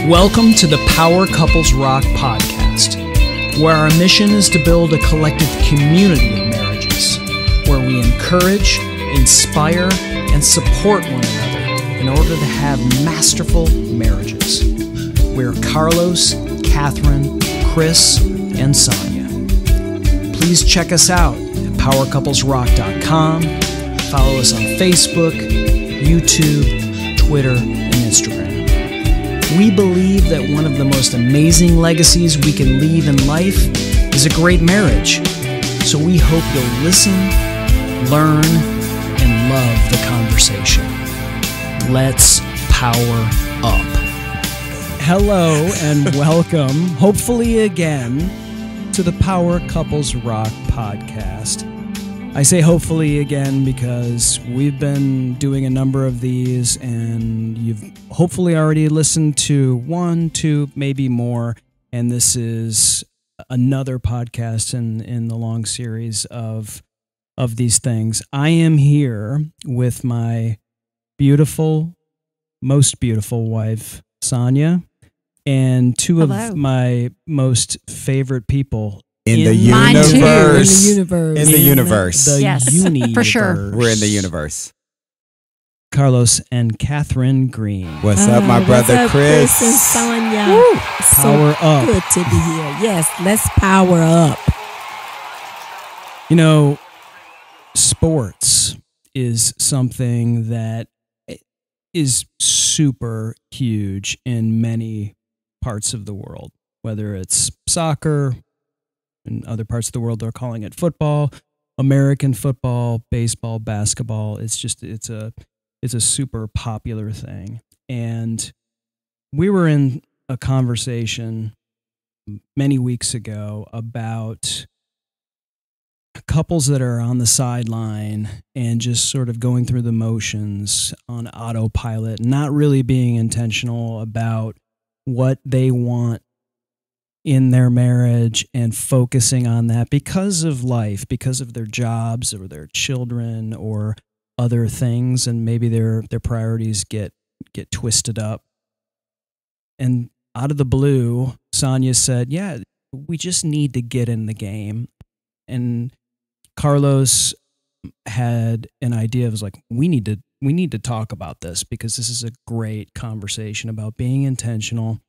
Welcome to the Power Couples Rock podcast, where our mission is to build a collective community of marriages, where we encourage, inspire, and support one another in order to have masterful marriages. We're Carlos, Catherine, Chris, and Sonia. Please check us out at powercouplesrock.com. Follow us on Facebook, YouTube, Twitter, and Instagram. We believe that one of the most amazing legacies we can leave in life is a great marriage. So we hope you'll listen, learn, and love the conversation. Let's power up. Hello and welcome, hopefully again, to the Power Couples Rock podcast. I say hopefully again because we've been doing a number of these and you've hopefully already listened to one, two, maybe more. And this is another podcast in the long series of these things. I am here with my most beautiful wife, Sonia, and two of my most favorite people in the universe. In the universe. Yes, universe. for sure. We're in the universe. Carlos and Catherine Green. What's up, my brother Chris? And Sonia. Woo. So Power up. good to be here. Yes, let's power up. You know, sports is something that is super huge in many parts of the world, whether it's soccer. In other parts of the world, they're calling it football, American football, baseball, basketball. It's a super popular thing. And we were in a conversation many weeks ago about couples that are on the sideline and just sort of going through the motions on autopilot, not really being intentional about what they want in their marriage and focusing on that because of life, because of their jobs or their children or other things, and maybe their priorities get twisted up. And out of the blue, Sonia said, yeah, we just need to get in the game. And Carlos had an idea of like, we need to talk about this because this is a great conversation about being intentional,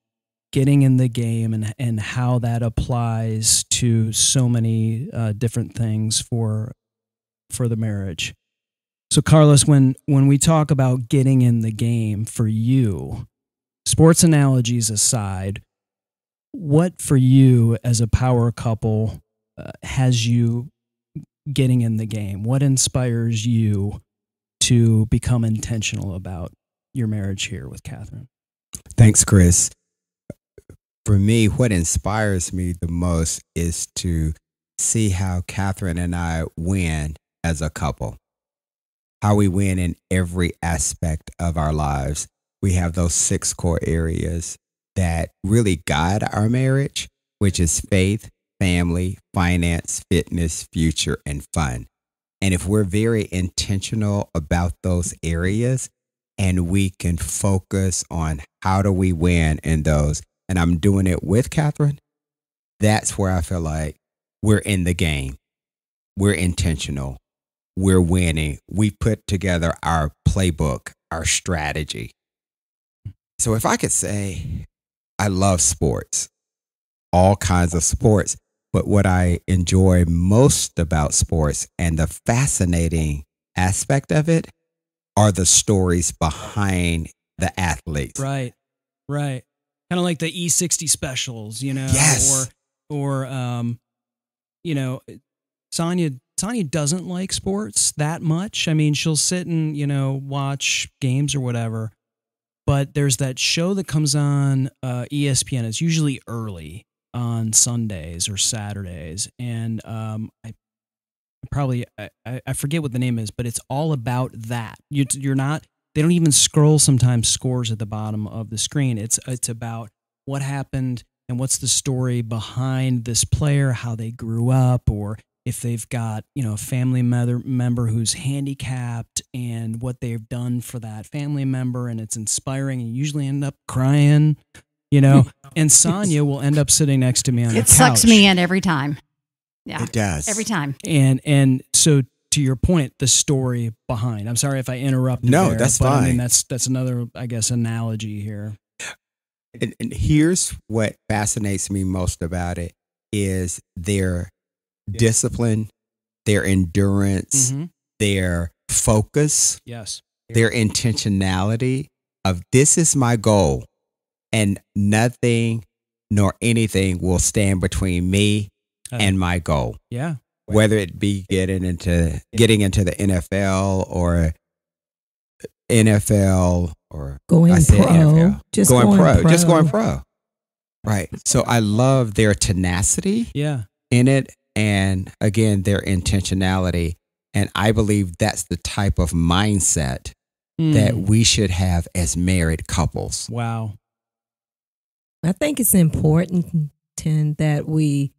getting in the game, and how that applies to so many different things for the marriage. So Carlos, when we talk about getting in the game for you, sports analogies aside, what for you as a power couple has you getting in the game? What inspires you to become intentional about your marriage here with Catherine? Thanks, Chris. For me, what inspires me the most is to see how Catherine and I win as a couple, how we win in every aspect of our lives. We have those 6 core areas that really guide our marriage, which is faith, family, finance, fitness, future, and fun. And if we're very intentional about those areas and we can focus on how do we win in those, and I'm doing it with Catherine, that's where I feel like we're in the game. We're intentional. We're winning. We put together our playbook, our strategy. So if I could say, I love sports, all kinds of sports, but what I enjoy most about sports and the fascinating aspect of it are the stories behind the athletes. Right. Kind of like the E60 specials, you know? Yes. Or you know, Sonia doesn't like sports that much. I mean, she'll sit and, watch games or whatever. But there's that show that comes on ESPN. It's usually early on Sundays or Saturdays. And I forget what the name is, but it's all about that. They don't even scroll sometimes scores at the bottom of the screen. It's about what happened and what's the story behind this player, how they grew up, or if they've got, a family member who's handicapped and what they've done for that family member. And it's inspiring, and you usually end up crying you know, and Sonia will end up sitting next to me on the couch. It sucks me in every time. Yeah, It does. every time. And so to your point, the story behind. I'm sorry if I interrupted. No, there, that's but fine. I mean, that's another, I guess, analogy here. And here's what fascinates me most about it is their discipline, their endurance, Mm-hmm. their focus, Yes. their intentionality of this is my goal, and nothing nor anything will stand between me and my goal. Yeah. Whether it be getting into the NFL or Going I said pro. NFL. Just going going pro. Just going pro. Right. So I love their tenacity Yeah. in it, and again their intentionality, and I believe that's the type of mindset that we should have as married couples. Wow. I think it's important, Tim, that we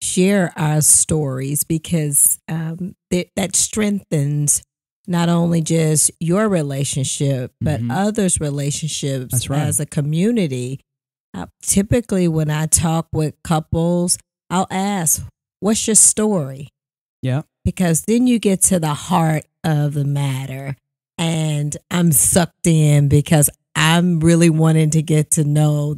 share our stories because that strengthens not only just your relationship, but others' relationships. That's right. As a community. Typically, when I talk with couples, I'll ask, what's your story? Yeah. Because then you get to the heart of the matter. And I'm sucked in because I'm really wanting to get to know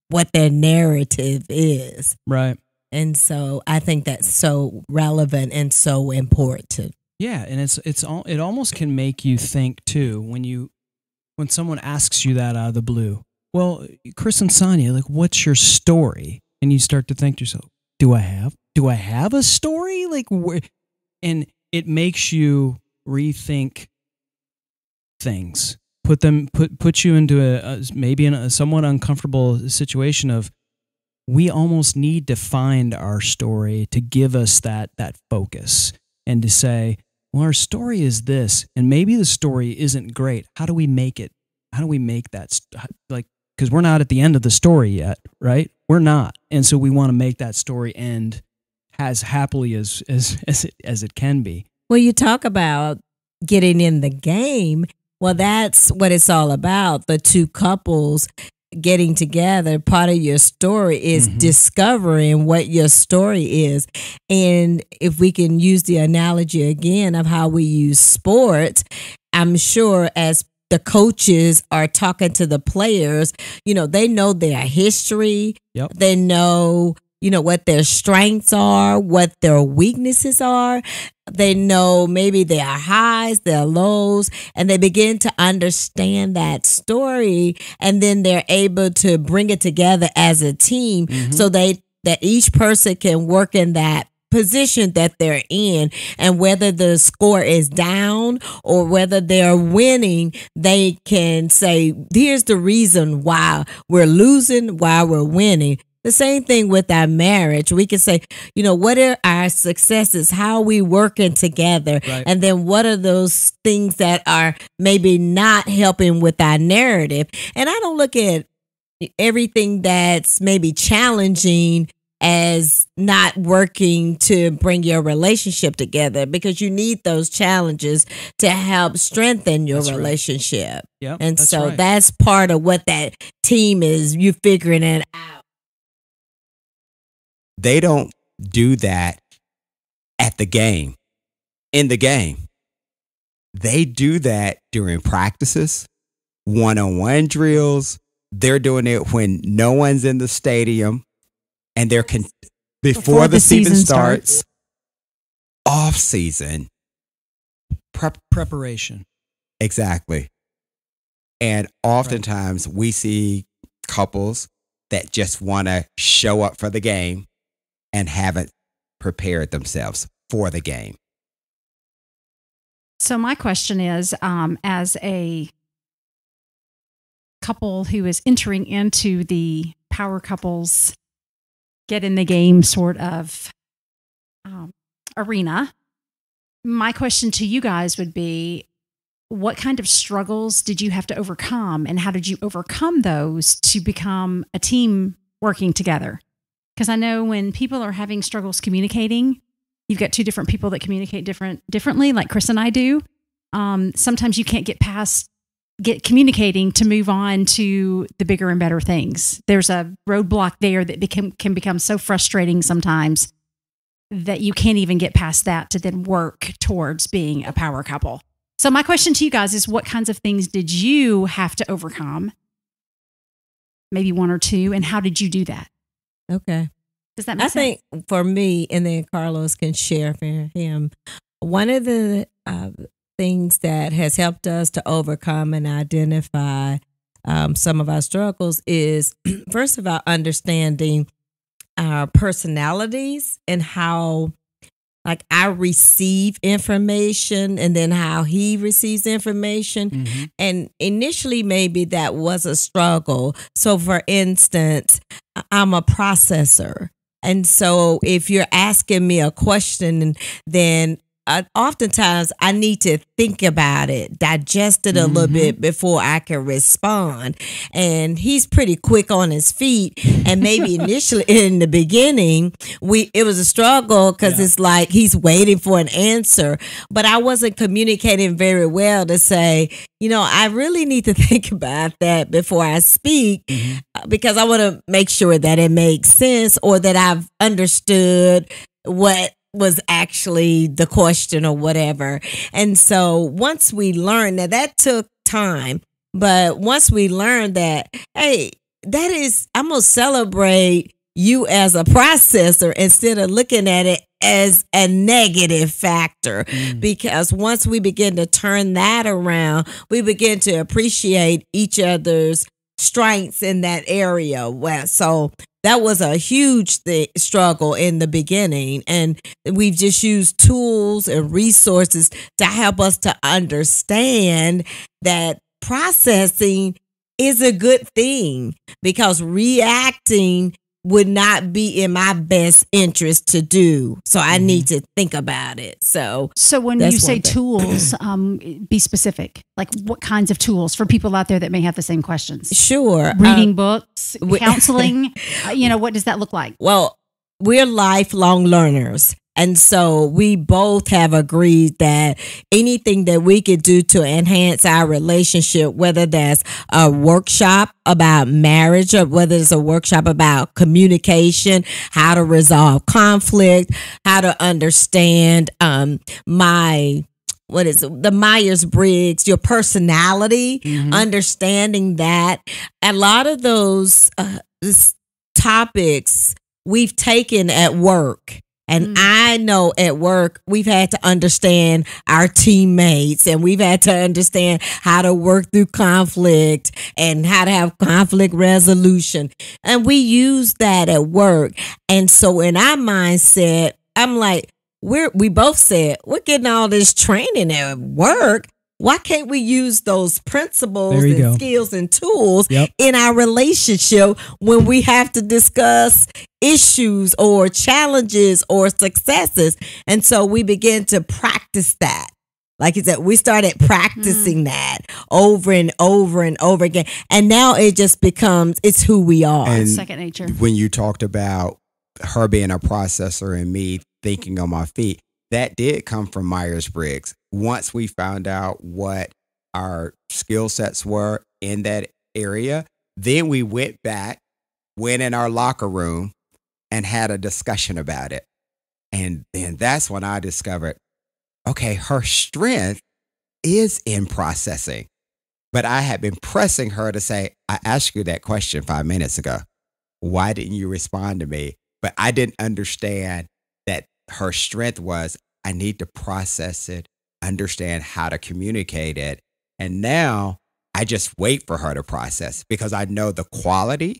what their narrative is. Right. And so I think that's so relevant and so important. Yeah, and it almost can make you think too when someone asks you that out of the blue. Well, Chris and Sonia, like, what's your story? And you start to think to yourself, do I have a story? Like, and it makes you rethink things, put you into maybe in a somewhat uncomfortable situation of, we almost need to find our story to give us that focus and to say, well, our story is this, and maybe the story isn't great. How do we make it? How do we make that because we're not at the end of the story yet, right? We're not, and so we want to make that story end as happily as it can be. Well, you talk about getting in the game. Well, that's what it's all about. The two couples getting together. Part of your story is discovering what your story is. And if we can use the analogy again of how we use sports, I'm sure as the coaches are talking to the players, they know their history. Yep. They know, what their strengths are, what their weaknesses are. They know maybe their highs, their lows, and they begin to understand that story. And then they're able to bring it together as a team so that each person can work in that position that they're in, and whether the score is down or whether they're winning, they can say, here's the reason why we're losing, why we're winning. The same thing with our marriage. We can say, what are our successes? How are we working together? Right. And then what are those things that are maybe not helping with our narrative? And I don't look at everything that's maybe challenging as not working to bring your relationship together, because you need those challenges to help strengthen your relationship. Right. Yep, and that's so right. that's part of what that team is, you figuring it out. They don't do that at the game, in the game. They do that during practices, one-on-one drills. They're doing it when no one's in the stadium, and they're before the season starts. Off season preparation. Exactly. And oftentimes we see couples that just want to show up for the game and haven't prepared themselves for the game. So my question is, as a couple who is entering into the power couples get in the game sort of arena, my question to you guys would be, what kind of struggles did you have to overcome, and how did you overcome those to become a team working together? Because I know when people are having struggles communicating, you've got two different people that communicate differently, like Chris and I do. Sometimes you can't get past get communicating to move on to the bigger and better things. There's a roadblock there that can become so frustrating sometimes that you can't even get past that to then work towards being a power couple. So my question to you guys is, what kinds of things did you have to overcome? Maybe one or two, and how did you do that? Okay. Does that make I sense? think for me, and then Carlos can share for him, one of the things that has helped us to overcome and identify some of our struggles is, first of all, understanding our personalities and how, like, I receive information and then how he receives information. Mm-hmm. And initially, maybe that was a struggle. So, for instance, I'm a processor. And so if you're asking me a question, then oftentimes I need to think about it, digest it a little bit before I can respond. And he's pretty quick on his feet. And maybe initially in the beginning, it was a struggle because it's like he's waiting for an answer. But I wasn't communicating very well to say, I really need to think about that before I speak, because I want to make sure that it makes sense or that I've understood what was actually the question or whatever. And so once we learned that took time, but once we learned that, hey, I'm going to celebrate you as a processor instead of looking at it as a negative factor, because once we begin to turn that around, we begin to appreciate each other's strengths in that area. So that was a huge struggle in the beginning. And we've just used tools and resources to help us to understand that processing is a good thing, because reacting would not be in my best interest to do. So I need to think about it. So when you say tools, be specific. Like, what kinds of tools for people out there that may have the same questions? Sure. Reading books, counseling, what does that look like? Well, we're lifelong learners. And so we both have agreed that anything that we could do to enhance our relationship, whether that's a workshop about marriage or whether it's a workshop about communication, how to resolve conflict, how to understand the Myers-Briggs, your personality, understanding that. A lot of those topics we've taken at work. And I know at work, we've had to understand our teammates, and we've had to understand how to work through conflict and how to have conflict resolution. And we use that at work. And so in our mindset, I'm like, we both said, we're getting all this training at work. Why can't we use those principles and skills and tools in our relationship when we have to discuss issues or challenges or successes? And so we began to practice that. Like you said, we started practicing that over and over and over again. And now it just becomes, it's who we are. And second nature. When you talked about her being a processor and me thinking on my feet, that did come from Myers-Briggs. Once we found out what our skill sets were in that area, then we went in our locker room and had a discussion about it. And then that's when I discovered, okay, her strength is in processing. But I had been pressing her to say, I asked you that question 5 minutes ago. Why didn't you respond to me? But I didn't understand that her strength was, I need to process it, understand how to communicate it. And now I just wait for her to process, because I know the quality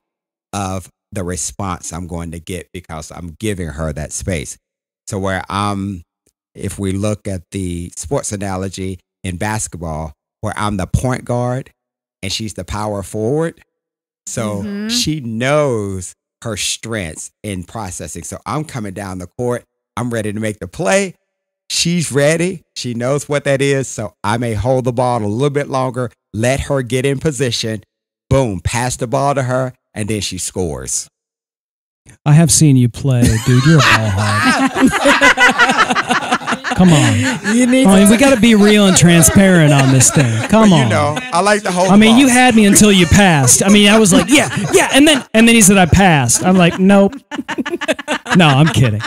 of the response I'm going to get because I'm giving her that space. So if we look at the sports analogy in basketball, where I'm the point guard and she's the power forward. So she knows her strengths in processing. So I'm coming down the court. I'm ready to make the play. She's ready. She knows what that is. So I may hold the ball a little bit longer, let her get in position, boom, pass the ball to her, and then she scores. I have seen you play, dude. You're a ball hog. Come on. You need I mean, to we got to be real and transparent on this thing. Come on. You know, I like the whole. I mean, you had me until you passed. I mean, I was like, yeah, and then he said I passed. I'm like, nope. No, I'm kidding.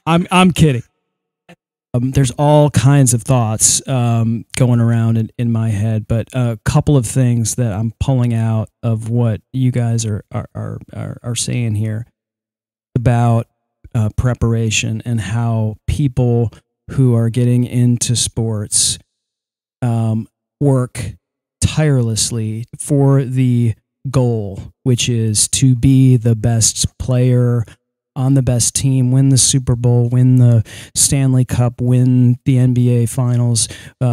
I'm kidding. There's all kinds of thoughts going around in my head, but a couple of things that I'm pulling out of what you guys are saying here about preparation and how people who are getting into sports work tirelessly for the goal, which is to be the best player on the best team, win the Super Bowl, win the Stanley Cup, win the NBA Finals,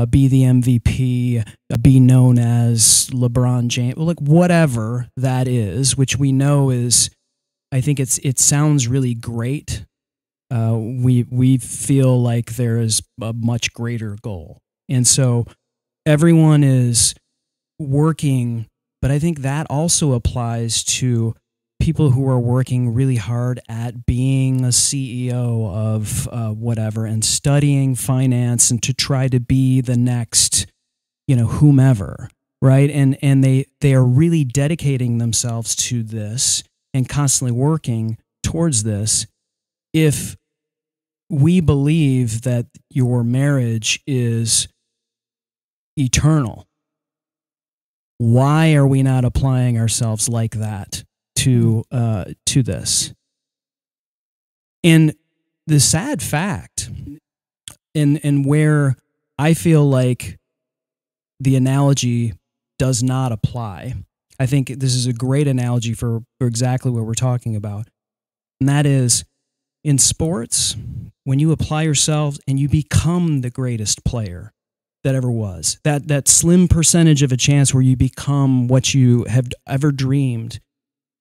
be the MVP, be known as LeBron James, like whatever that is, which we know is, I think it sounds really great. We feel like there is a much greater goal, and so everyone is working. But I think that also applies to people who are working really hard at being a CEO of whatever and studying finance and to try to be the next, whomever, right? And they are really dedicating themselves to this and constantly working towards this. If we believe that your marriage is eternal, why are we not applying ourselves like that to this? And the sad fact, and where I feel like the analogy does not apply, I think this is a great analogy for exactly what we're talking about, and that is in sports, when you apply yourself and you become the greatest player that ever was, that slim percentage of a chance where you become what you have ever dreamed,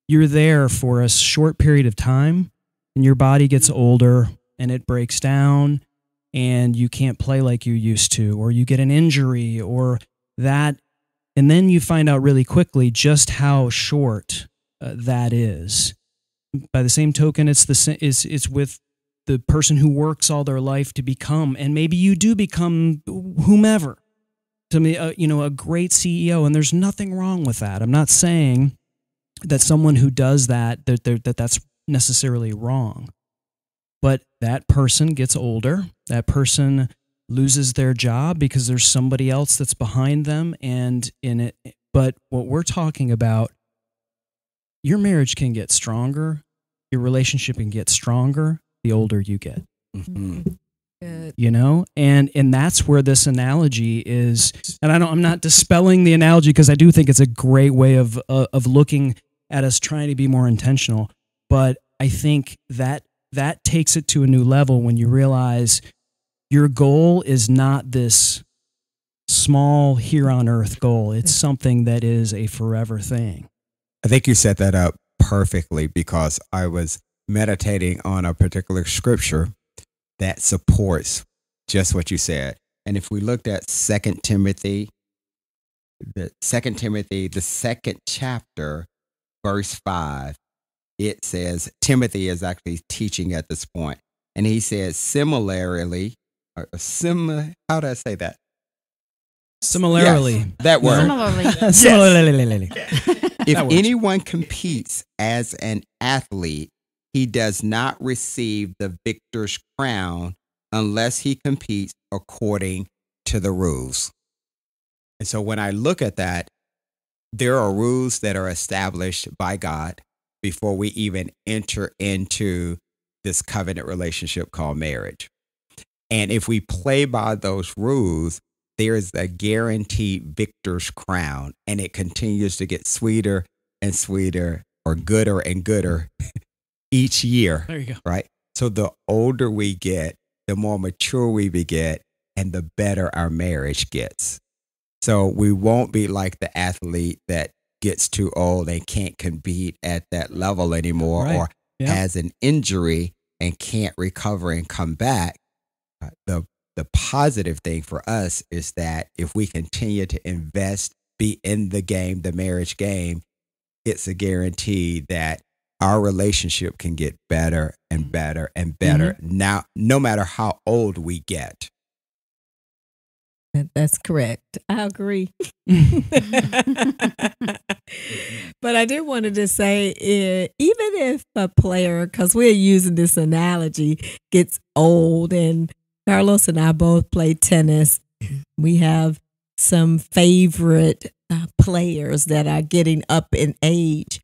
you're there for a short period of time and your body gets older and it breaks down and you can't play like you used to, or you get an injury or that. And then you find out really quickly just how short that is. By the same token, it's with the person who works all their life to become, and maybe you do become whomever, to me, a great CEO, and there's nothing wrong with that. I'm not saying that someone who does that's necessarily wrong, but that person gets older, that person loses their job because there's somebody else that's behind them, and in it. But what we're talking about, your marriage can get stronger, your relationship can get stronger the older you get. Mm-hmm. Good. And that's where this analogy is. And I'm not dispelling the analogy, because I do think it's a great way of looking at us trying to be more intentional. But I think that takes it to a new level when you realize your goal is not this small here on earth goal. It's something that is a forever thing. I think you set that up perfectly, because I was meditating on a particular scripture that supports just what you said. And if we looked at 2 Timothy, the second chapter, verse 5, it says, Timothy is actually teaching at this point, and he says, similarly, how do I say that? Similarly. Yes, that word. Similarly. Similarly. If anyone competes as an athlete, he does not receive the victor's crown unless he competes according to the rules. And so when I look at that, there are rules that are established by God before we even enter into this covenant relationship called marriage. And if we play by those rules, there is a guaranteed victor's crown, and it continues to get sweeter and sweeter, or gooder and gooder each year. There you go. Right? So the older we get, the more mature we get, and the better our marriage gets. So we won't be like the athlete that gets too old and can't compete at that level anymore, Right. or Yeah. has an injury and can't recover and come back. The positive thing for us is that if we continue to invest, be in the game, the marriage game, it's a guarantee that our relationship can get better and better and better now, no matter how old we get. That's correct. I agree. But I did wanted to say, even if a player, because we're using this analogy, gets old, and Carlos and I both play tennis, we have some favorite players that are getting up in age.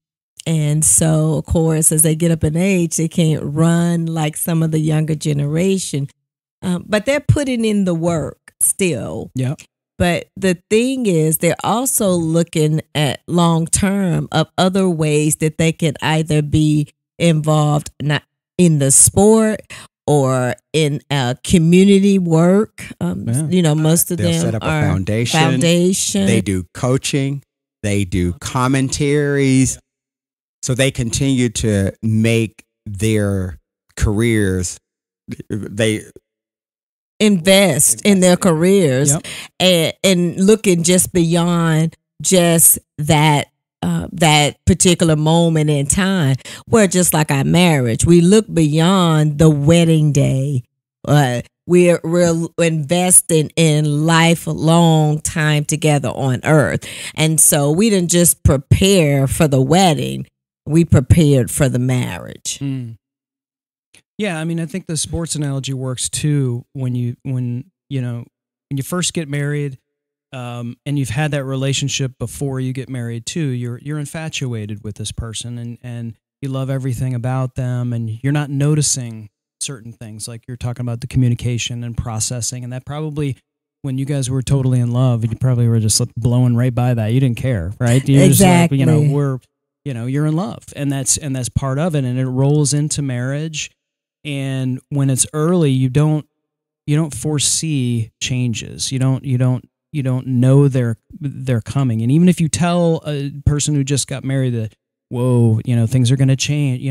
And so, of course, as they get up in age, they can't run like some of the younger generation. But they're putting in the work still. Yeah. But the thing is, they're also looking at long term of other ways that they can either be involved not in the sport or in community work. You know, most of They'll them set up are a foundation. They do coaching. They do commentaries. So they continue to make their careers. They invest in their careers and looking just beyond just that particular moment in time, where just like our marriage, we look beyond the wedding day. We're investing in lifelong time together on earth. And so we didn't just prepare for the wedding, we prepared for the marriage. Yeah, I mean, I think the sports analogy works too when you first get married, and you've had that relationship before you get married too. You're infatuated with this person, and you love everything about them, and you're not noticing certain things, like you're talking about the communication and processing, and that probably, when you guys were totally in love, you probably were just blowing right by that. You didn't care, right? You're exactly. Just like, you're in love, and that's part of it, and it rolls into marriage. And when it's early, you don't foresee changes. You don't know they're coming. And even if you tell a person who just got married that, whoa, things are going to change,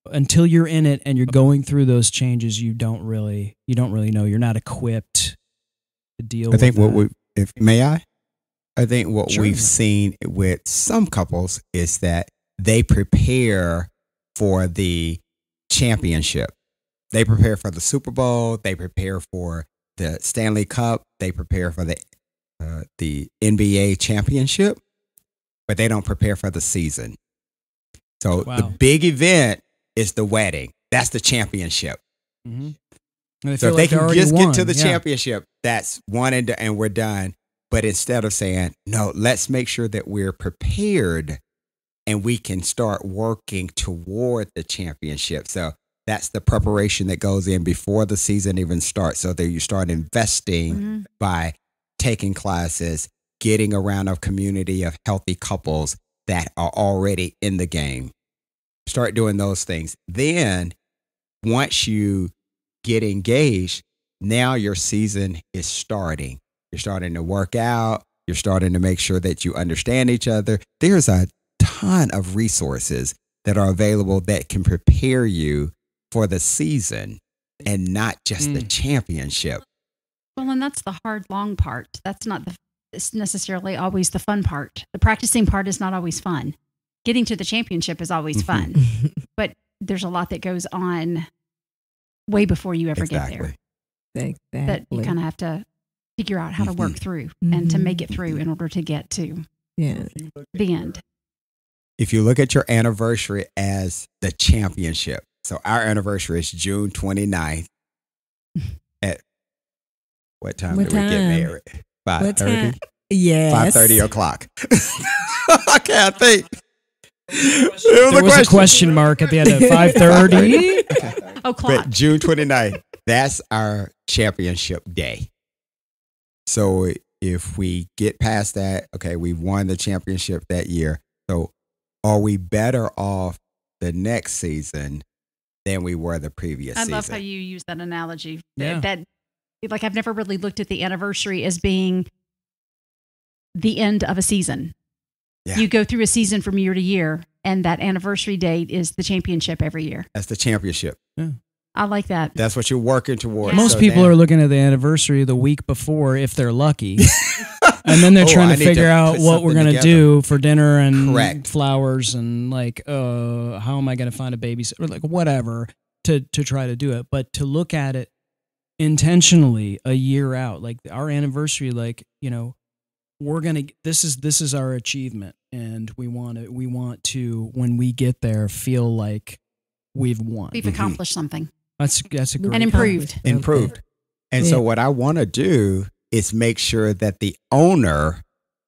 until you're in it and you're going through those changes, you don't really know. You're not equipped to deal with I think that. I think what we've seen with some couples is that they prepare for the championship. They prepare for the Super Bowl. They prepare for the Stanley Cup. They prepare for the NBA championship, but they don't prepare for the season. So the big event is the wedding. That's the championship. Mm-hmm. So if they can just get to the championship, that's one and we're done. But instead of saying, no, let's make sure that we're prepared and we can start working toward the championship. So that's the preparation that goes in before the season even starts. So that you start investing by taking classes, getting around a community of healthy couples that are already in the game. Start doing those things. Then once you get engaged, now your season is starting. You're starting to work out. You're starting to make sure that you understand each other. There's a ton of resources that are available that can prepare you for the season and not just the championship. Well, and that's the hard, long part. That's not it's necessarily always the fun part. The practicing part is not always fun. Getting to the championship is always fun. But there's a lot that goes on way before you ever get there. Exactly. That you kind of have to figure out how to work through and to make it through in order to get to the end. If you look at your anniversary as the championship, so our anniversary is June 29th. At what time did we get married? 5:30? Yes. 5:30 o'clock. I can't think. There was a question mark at the end of 5:30. O'clock. But June 29th, that's our championship day. So if we get past that, okay, we've won the championship that year. So are we better off the next season than we were the previous season? I love how you use that analogy. Yeah. That, like, I've never really looked at the anniversary as being the end of a season. Yeah. You go through a season from year to year, and that anniversary date is the championship every year. That's the championship. Yeah. I like that. That's what you're working towards. Most people are looking at the anniversary the week before, if they're lucky. And then they're Oh, trying I to need to figure out put what we're something going to together. do for dinner and Correct. flowers and like, how am I going to find a babysitter? Or like whatever to try to do it. But to look at it intentionally a year out, like our anniversary, like, we're going to, this is our achievement. And we want to, when we get there, feel like we've won. We've accomplished something That's a great and improved. Improved. And so Yeah. what I want to do is make sure that the owner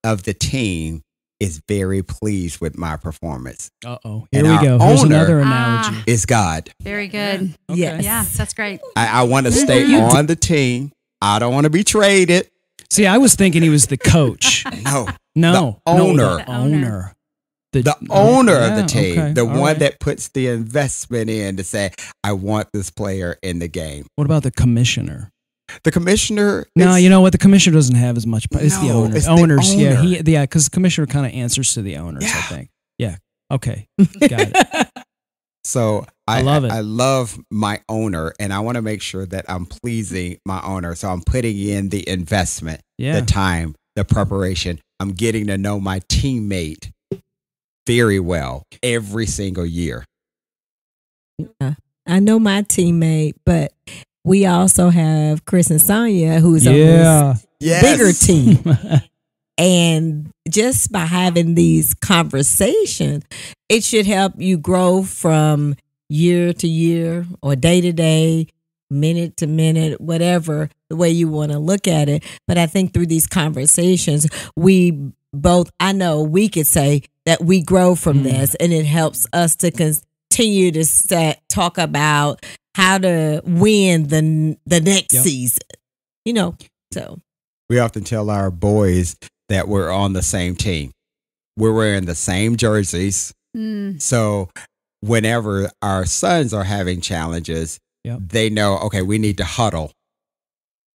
of the team is very pleased with my performance. Uh-oh. And Here we our go. Here's owner- another analogy. It's God. Very good. Okay. Yes. Yeah, that's great. I want to stay on the team. I don't want to be traded. See, I was thinking he was the coach. No. No. The owner. No, the owner. The owner of the Yeah, team, okay, the all one right. that puts the investment in to say, I want this player in the game. What about the commissioner? The commissioner. No, is- you know what? The commissioner doesn't have as much. It's the No, owner. it's the Owners, yeah, owner. because the commissioner kind of answers to the owners. I Yeah. think. Yeah. Okay. Got it. So I love it. I love my owner, and I want to make sure that I'm pleasing my owner. So I'm putting in the investment, Yeah. the time, the preparation. I'm getting to know my teammate very well every single year. I know my teammate, but we also have Chris and Sonia, who's on Yeah. this bigger team. And just by having these conversations, it should help you grow from year to year or day to day, minute to minute, whatever the way you want to look at it. But I think through these conversations, we both, I know we could say that we grow from this, and it helps us to continue to talk about how to win the next Yep. season, so. We often tell our boys that we're on the same team. We're wearing the same jerseys. So whenever our sons are having challenges, Yep. they know, okay, we need to huddle,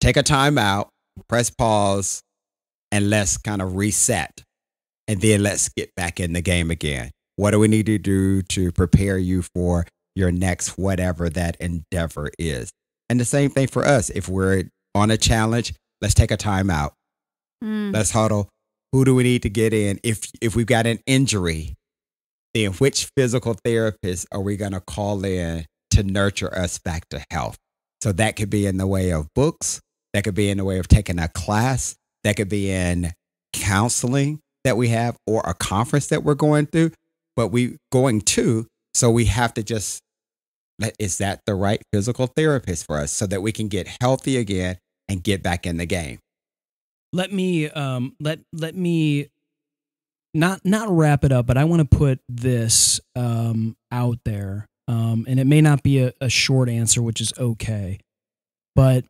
take a time out, press pause, and let's kind of reset. And then let's get back in the game again. What do we need to do to prepare you for your next whatever that endeavor is? And the same thing for us. If we're on a challenge, let's take a time out. Let's huddle. Who do we need to get in? If we've got an injury, then which physical therapist are we going to call in to nurture us back to health? So that could be in the way of books. That could be in the way of taking a class. That could be in counseling that we have or a conference that we're going through, but so we have to just, is that the right physical therapist for us so that we can get healthy again and get back in the game? Let me let me not wrap it up, but I want to put this out there, and it may not be a short answer, which is okay, but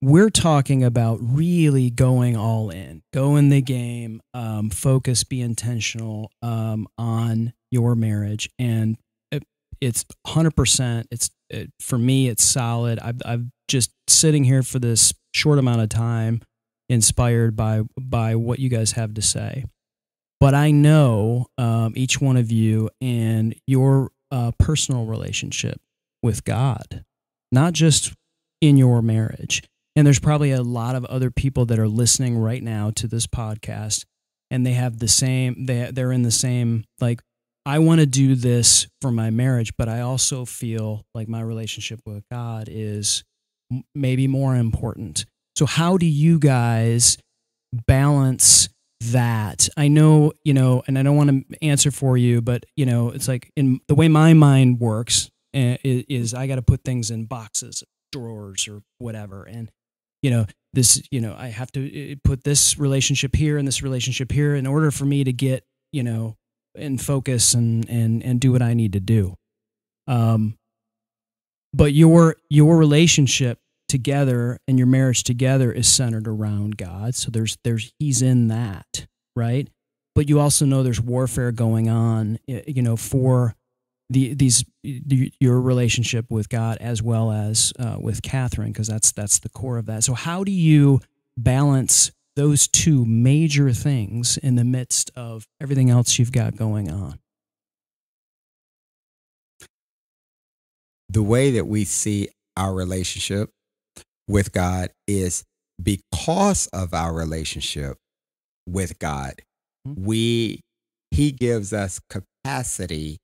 we're talking about really going all in, go in the game, focus, be intentional on your marriage, and it's 100%. For me, it's solid. I've just sitting here for this short amount of time, inspired by what you guys have to say. But I know each one of you and your personal relationship with God, not just in your marriage. And there's probably a lot of other people that are listening right now to this podcast, and they have the same, they're in the same, like, I want to do this for my marriage, but I also feel like my relationship with God is maybe more important. So how do you guys balance that? I know, and I don't want to answer for you, but, it's like in the way my mind works is I got to put things in boxes, drawers or whatever. And, this, I have to put this relationship here and this relationship here in order for me to get, and focus and do what I need to do. But your relationship together and your marriage together is centered around God. So there's he's in that, right? But you also know there's warfare going on, for your relationship with God as well as with Catherine, because that's the core of that. So how do you balance those two major things in the midst of everything else you've got going on? The way that we see our relationship with God is because of our relationship, with God. Mhm. He gives us capacity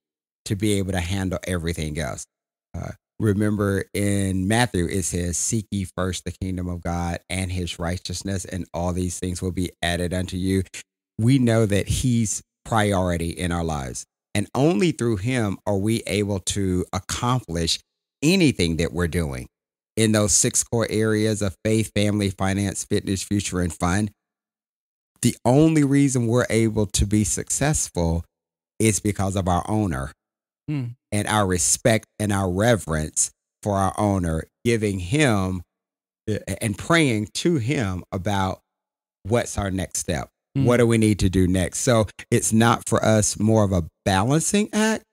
to be able to handle everything else. Remember in Matthew, it says, seek ye first the kingdom of God and his righteousness, and all these things will be added unto you. We know that he's priority in our lives. And only through him are we able to accomplish anything that we're doing in those 6 core areas of faith, family, finance, fitness, future, and fun. The only reason we're able to be successful is because of our owner and our respect and our reverence for our owner, giving him and praying to him about what's our next step. What do we need to do next? So it's not for us more of a balancing act,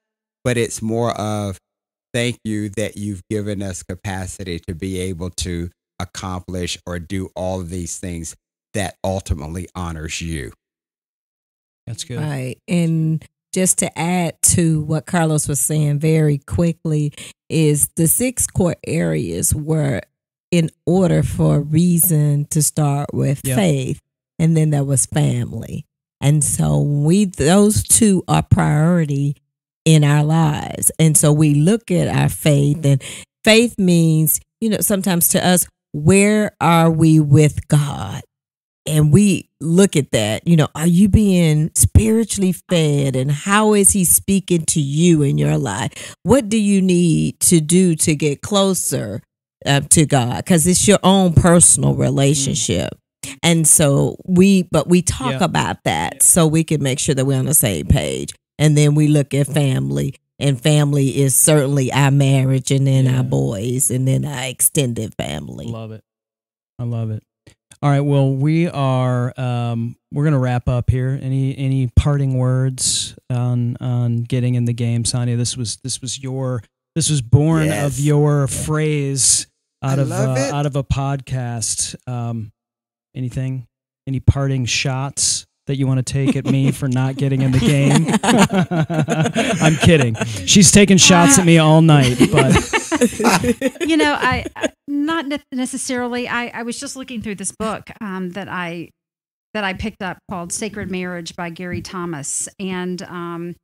but it's more of thank you that you've given us capacity to be able to accomplish or do all of these things that ultimately honors you. That's good. Right. And just to add to what Carlos was saying very quickly is the 6 core areas were in order for a reason to start with faith, and then there was family. And so those 2 are priority in our lives. And so we look at our faith, and faith means, sometimes to us, where are we with God? And we look at that, are you being spiritually fed, and how is he speaking to you in your life? What do you need to do to get closer to God? Because it's your own personal relationship. And so we talk about that so we can make sure that we're on the same page. And then we look at family, and family is certainly our marriage, and then our boys, and then our extended family. Love it. I love it. All right. Well, we're going to wrap up here. Any parting words on getting in the game, Sonia? This was born of your phrase out of a podcast. Any parting shots that you want to take at me for not getting in the game? I'm kidding. She's taking shots at me all night, but I not necessarily. I was just looking through this book that I picked up called Sacred Marriage by Gary Thomas, and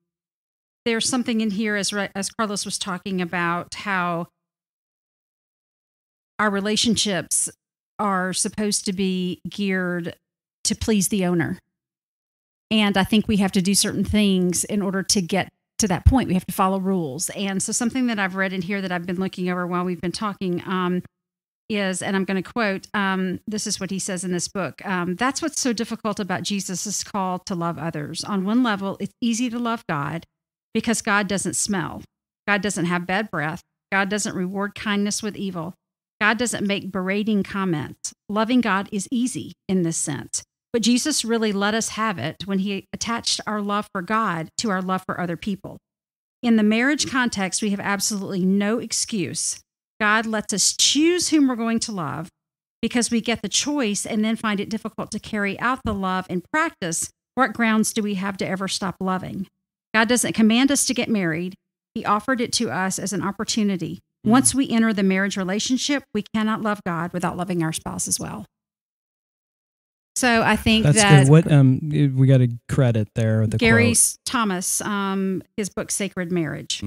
there's something in here as Carlos was talking about how our relationships are supposed to be geared to please the owner. And I think we have to do certain things in order to get to that point. We have to follow rules. And so something that I've read in here that I've been looking over while we've been talking is, and I'm going to quote, this is what he says in this book. That's what's so difficult about Jesus' call to love others. On one level, it's easy to love God because God doesn't smell. God doesn't have bad breath. God doesn't reward kindness with evil. God doesn't make berating comments. Loving God is easy in this sense. But Jesus really let us have it when he attached our love for God to our love for other people. In the marriage context, we have absolutely no excuse. God lets us choose whom we're going to love because we get the choice and then find it difficult to carry out the love in practice. What grounds do we have to ever stop loving? God doesn't command us to get married. He offered it to us as an opportunity. Once we enter the marriage relationship, we cannot love God without loving our spouse as well. So I think that's good. What we got a credit there. The Gary quote. Thomas, his book Sacred Marriage.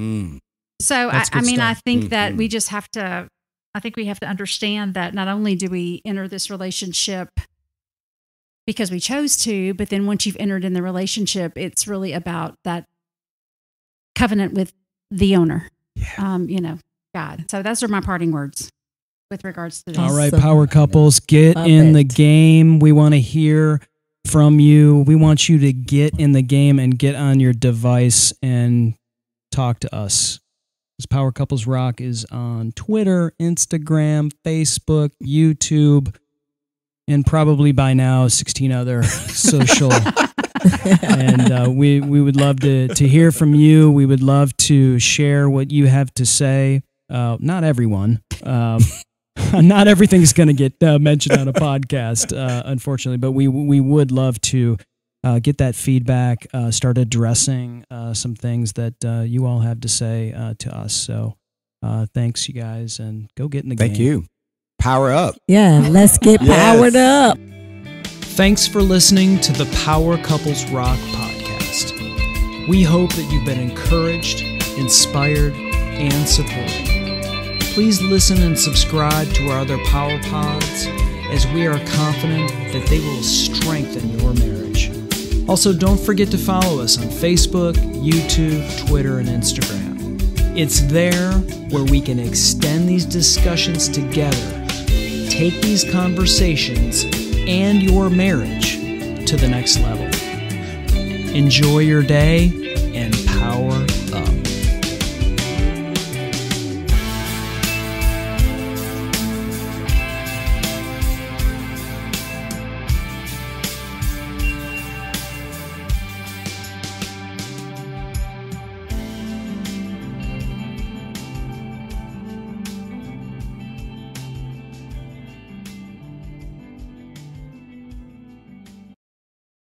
So I think that we just have to. I think we have to understand that not only do we enter this relationship because we chose to, but then once you've entered in the relationship, it's really about that covenant with the owner. God. So those are my parting words with regards to this. All right, power couples, get in the game. We want to hear from you. We want you to get in the game and get on your device and talk to us. This Power Couples Rock is on Twitter, Instagram, Facebook, YouTube, and probably by now 16 other social. And we would love to hear from you. We would love to share what you have to say. Not everyone. Not everything's going to get mentioned on a podcast, unfortunately, but we would love to get that feedback, start addressing some things that you all have to say to us. So thanks, you guys, and go get in the game. Thank you. Power up. Yeah, let's get powered up. Thanks for listening to the Power Couples Rock podcast. We hope that you've been encouraged, inspired, and supported. Please listen and subscribe to our other PowerPods, as we are confident that they will strengthen your marriage. Also, don't forget to follow us on Facebook, YouTube, Twitter, and Instagram. It's there where we can extend these discussions together, take these conversations and your marriage to the next level. Enjoy your day